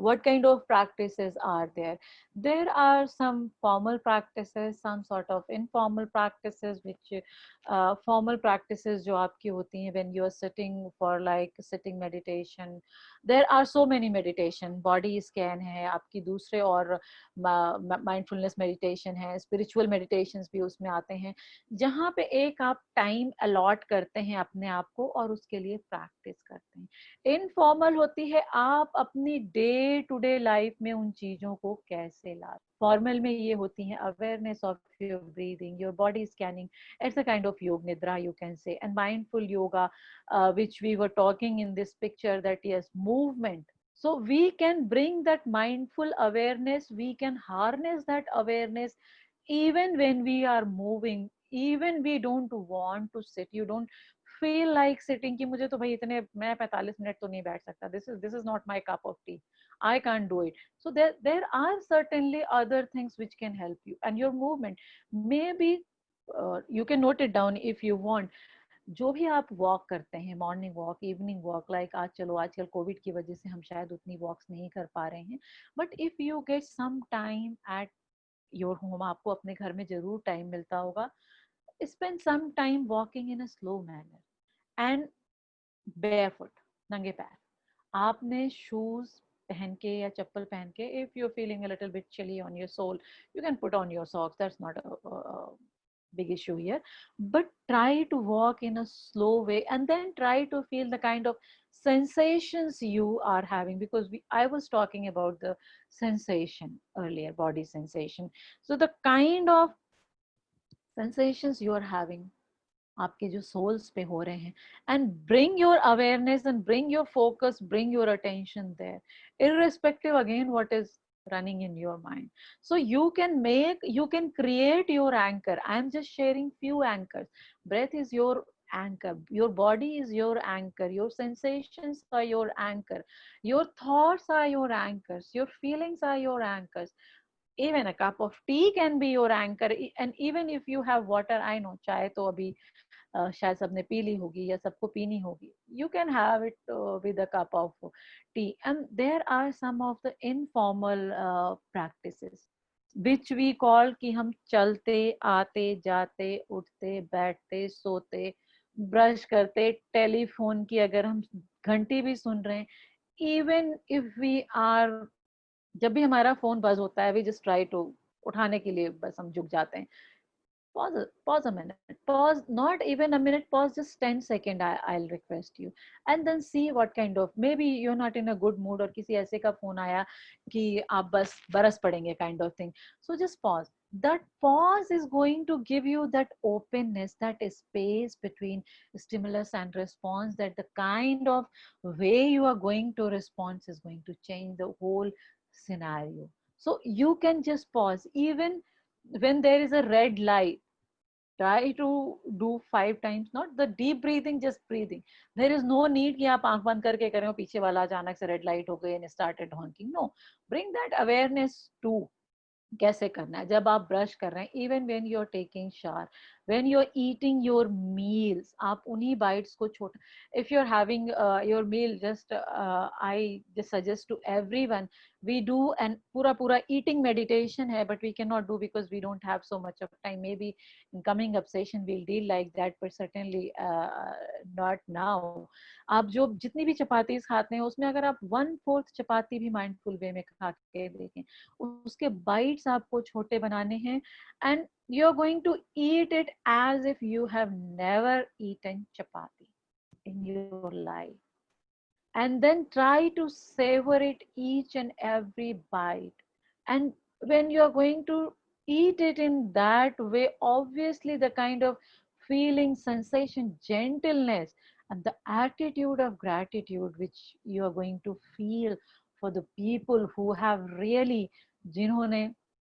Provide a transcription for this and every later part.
what kind of practices are there? There are some formal practices, some sort of informal practices, which formal practices जो आपकी होती हैं when you are sitting for like sitting meditation. There are so many meditation, body scan है आपकी, दूसरे और mindfulness meditation है, spiritual meditations भी उसमें आते हैं, जहाँ पे एक आप टाइम अलॉट करते हैं अपने आप को और उसके लिए प्रैक्टिस करते हैं। इनफॉर्मल होती है आप अपनी डे टू डे लाइफ में उन चीजों को कैसे ला। फॉर्मल में ये होती है awareness of your breathing, your body scanning, it's a kind of योग निद्रा you can say, and mindful yoga which we were talking in this picture, that yes, movement. So we can bring that mindful awareness, we can harness that awareness even when we are moving, even we don't want to sit, you don't feel like sitting कि मुझे तो भाई इतने मैं 45 minute तो नहीं बैठ सकता, this is not my cup of tea, I can't do it. So there are certainly other things which can help you, and your movement maybe you can note it down if you want. जो भी आप walk करते हैं, morning walk, evening walk, like आज चलो आजकल Covid की वजह से हम शायद उतनी वॉक्स नहीं कर पा रहे हैं, but if you get some time at your home, आपको अपने घर में जरूर टाइम मिलता होगा, spend some time walking in a slow manner and barefoot, नंगे पैर, आपने शूज पहन के या चप्पल पहन के, if you are feeling a little bit chilly on your sole, you can put on your socks, that's not a big issue here, but try to walk in a slow way and then try to feel the kind of sensations you are having, because I was talking about the sensation earlier, body sensation. So the kind of sensations you are having, आपके जो souls पे हो रहे हैं, and bring your awareness and bring your focus, bring your attention there, irrespective again what is running in your mind. So you can create your anchor. I am just sharing few anchors. Breath is your anchor, your body is your anchor, your sensations are your anchor, your thoughts are your anchors, your feelings are your anchors. Even a cup of tea can be your anchor, and even if you have water, I know चाय तो अभी शायद सबने P ली होगी या सबको पीनी होगी, you can have it with a cup of tea. And there are some of the informal practices which we call कि हम चलते आते जाते उठते बैठते सोते ब्रश करते, टेलीफोन की अगर हम घंटी भी सुन रहे हैं, इवन इफ वी आर, जब भी हमारा फोन बज होता है, वी जस्ट ट्राई टू उठाने के लिए बस हम झुक जाते हैं, pause a minute, pause, not even a minute, pause just 10 second, I'll request you, and then see what kind of, maybe you're not in a good mood और किसी ऐसे का फोन आया कि आप बस बरस पड़ेंगे kind of thing. So just pause. That pause is going to give you that openness, that space between stimulus and response, that the kind of way you are going to respond is going to change the whole scenario. So you can just pause even when there is a red light. Try to do 5 times, not the deep breathing, just breathing. There is no need कि आप आंख बंद करके करें और पीछे वाला अचानक से रेड लाइट हो गई and started honking. No, bring that awareness to कैसे करना है जब आप ब्रश कर रहे हैं, even when you are taking shower, when you are eating your meals, आप उन्हीं बाइट्स को छोटा, if you are having your meal, just I just suggest to everyone, we do, and pura eating meditation hai, but we cannot do because we don't have so much of time. Maybe in coming up session we'll deal like that, but certainly not now. आप जो जितनी भी chapatis खाते हैं उसमें अगर आप 1/4 चपाती भी माइंडफुल वे में खा के देखें, उसके बाइट्स आपको छोटे बनाने हैं, and you're going to eat it as if you have never eaten chapati in your life, and then try to savor it each and every bite. And when you're going to eat it in that way, obviously the kind of feeling, sensation, gentleness, and the attitude of gratitude which you are going to feel for the people who have really, जिन्होंने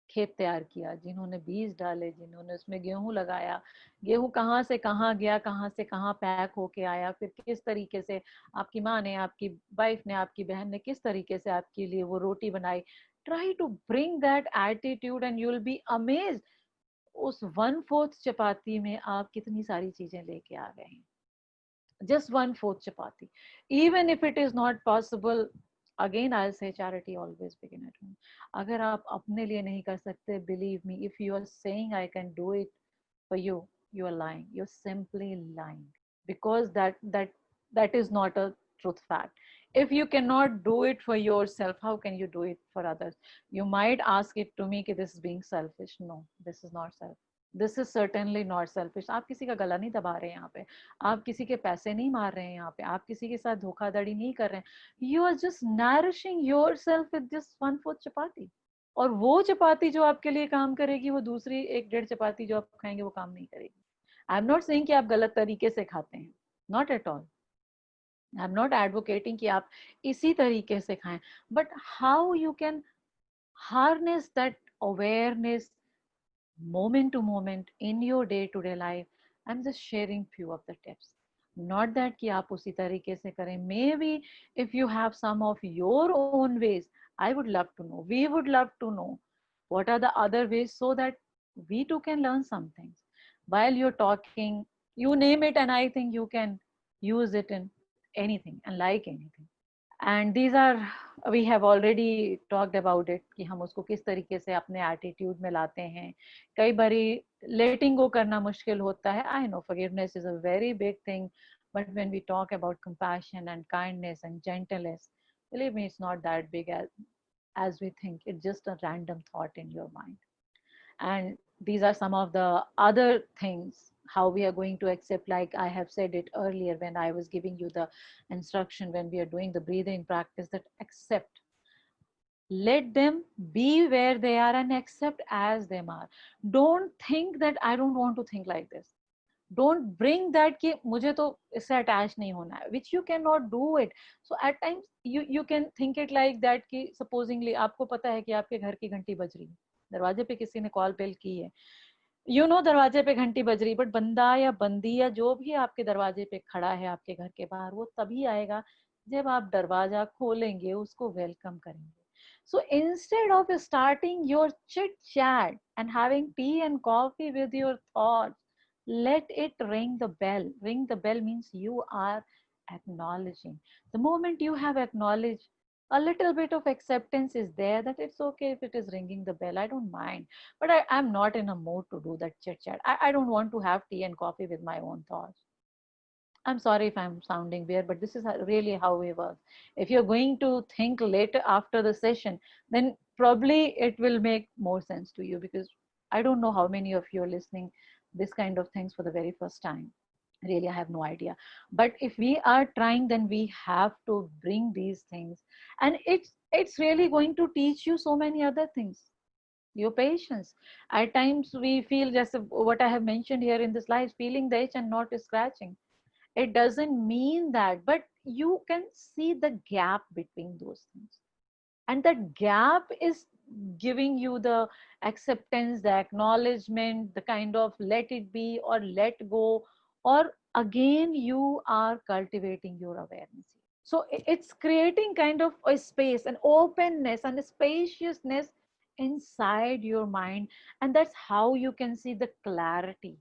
खेत तैयार किया, जिन्होंने बीज डाले, जिन्होंने उसमें गेहूं लगाया, गेहूं कहाँ से कहाँ गया, कहाँ से कहाँ पैक होके आया, फिर किस तरीके से आपकी माँ ने, आपकी वाइफ ने, आपकी बहन ने किस तरीके से आपके लिए वो रोटी बनाई. Try to bring that attitude and you will be amazed उस 1/4 चपाती में आप कितनी सारी चीजें लेके आ गए हैं. Just 1/4 chapati. Even if it is not possible Again, I'll say charity always begin at home. अगर आप अपने लिए नहीं कर सकते, believe me, if you are saying I can do it for you, you are lying. You're simply lying, because that is not a truth fact. If you cannot do it for yourself, how can you do it for others? You might ask it to me कि this is being selfish. No, this is not selfish. This is certainly not selfish. आप किसी का गला नहीं दबा रहे हैं यहाँ पे, आप किसी के पैसे नहीं मार रहे हैं यहाँ पे, आप किसी के साथ धोखाधड़ी नहीं कर रहे हैं. You are just nourishing your self with just 1/4 chapati. और वो चपाती जो आपके लिए काम करेगी, वो दूसरी 1-1.5 चपाती जो आप खाएंगे वो काम नहीं करेगी. आई एम नॉट सेइंग कि आप गलत तरीके से खाते हैं, not at all. I am not advocating कि आप इसी तरीके से खाएं, but how you can harness that awareness moment to moment in your day to day life. I'm just sharing few of the tips, not that कि आप उसी तरीके से करें. Maybe if you have some of your own ways, I would love to know, we would love to know what are the other ways, so that we too can learn some things while you're talking. You name it and I think you can use it in anything and like anything. And these are, we have already talked about it कि हम उसको किस तरीके से अपने attitude में लाते हैं. कई बारी लेटिंग गो करना मुश्किल होता है. I know forgiveness is a very big thing, but when we talk about compassion and kindness and gentleness, believe me, it's not that big as we think. It's just a random thought in your mind. And these are some of the other things how we are going to accept, like I have said it earlier when I was giving you the instruction when we are doing the breathing practice, that accept, let them be where they are and accept as they are. Don't think that I don't want to think like this. Don't bring that कि मुझे तो इससे attach नहीं होना है, which you cannot do it. So at times you can think it like that कि supposingly आपको पता है कि आपके घर की घंटी बज रही है, दरवाजे पे किसी ने कॉल बेल की है, यू नो दरवाजे पे घंटी बज रही, बट बंदा या बंदी या जो भी आपके दरवाजे पे खड़ा है आपके घर के बाहर, वो तभी आएगा जब आप दरवाजा खोलेंगे, उसको वेलकम करेंगे. So instead of starting your chit chat and having tea and coffee with your thoughts, let it ring the bell. Ring the bell means you are acknowledging. The moment you have acknowledged, a little bit of acceptance is there that it's okay if it is ringing the bell. I don't mind. But I'm not in a mood to do that chit chat. I don't want to have tea and coffee with my own thoughts. I'm sorry if I'm sounding weird, but this is really how we work. If you're going to think later after the session, then probably it will make more sense to you, because I don't know how many of you are listening this kind of things for the very first time. Really, I have no idea. But if we are trying, then we have to bring these things, and it's really going to teach you so many other things. Your patience. At times we feel just what I have mentioned here in this life, feeling the itch and not scratching. It doesn't mean that, but you can see the gap between those things, and that gap is giving you the acceptance, the acknowledgement, the kind of let it be or let go, or again you are cultivating your awareness. So it's creating kind of a space, an openness and a spaciousness inside your mind, and that's how you can see the clarity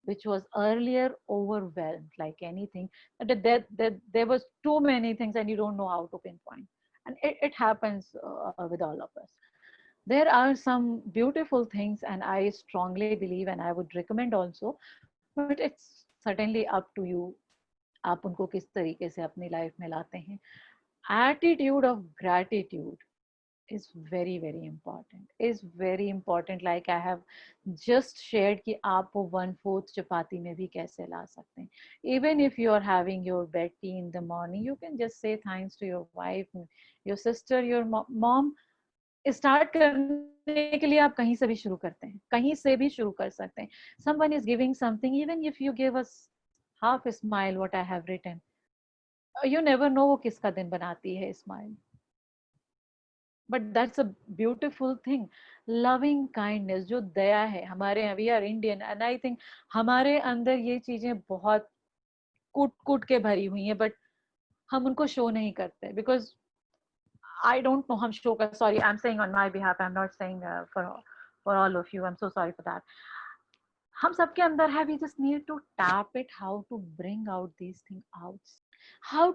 which was earlier overwhelmed like anything. There was too many things and you don't know how to pinpoint, and it happens with all of us. There are some beautiful things, and I strongly believe and I would recommend also, but it's certainly up to you, आप उनको किस तरीके से अपनी life में लाते हैं. Attitude of gratitude is very important, is very important. Like I have just shared कि आप वो 1/4 चपाती में भी कैसे ला सकते हैं. Even if you are having your bed tea in the morning, you can just say thanks to your wife, your sister, your mom. Start करने के लिए आप कहीं से भी शुरू करते हैं, कहीं से भी शुरू कर सकते हैं. Someone is giving something, even if you give us half a smile, what I have written, you never know वो किसका दिन बनाती है smile. But that's a beautiful thing. Loving kindness, जो दया है हमारे यहाँ, we are Indian and I think हमारे अंदर ये चीजें बहुत कूट कूट के भरी हुई हैं, बट हम उनको शो नहीं करते बिकॉज आई डोंट नो हम शो कर. Sorry, I am saying on my behalf, I am not saying for all of you, I am so sorry for that. हम सबके अंदर है, we just need to tap it, how to bring out these things out, how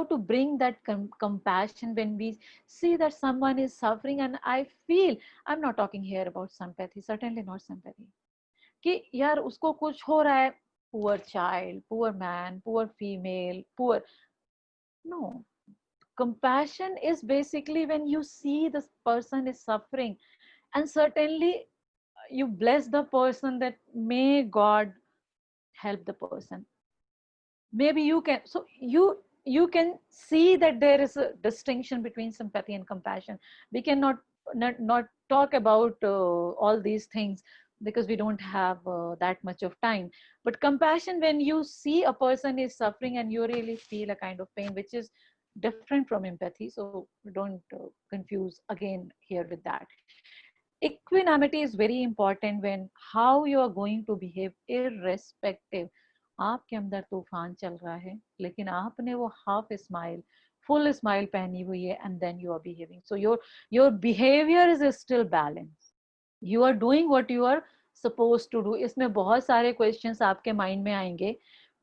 to bring that compassion when we see that someone is suffering. And I feel, I'm not talking here about sympathy, certainly not sympathy, कि यार उसको कुछ हो रहा है, poor child, poor man, poor female, poor, no. Compassion is basically when you see this person is suffering, and certainly you bless the person that may God help the person. Maybe you can, so you can see that there is a distinction between sympathy and compassion. We cannot not talk about all these things because we don't have that much of time. But compassion, when you see a person is suffering and you really feel a kind of pain which is different from empathy, so don't confuse again here with that. Equanimity is very important when how you are going to behave irrespective. आपके अंदर तूफान चल रहा है लेकिन आपने वो half smile, full smile पहनी हुई है, and then you are behaving, so your behaviour is still balance, you are doing what you are suppose to do. इसमें बहुत सारे क्वेश्चंस आपके माइंड में आएंगे,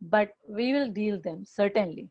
but we will deal them certainly.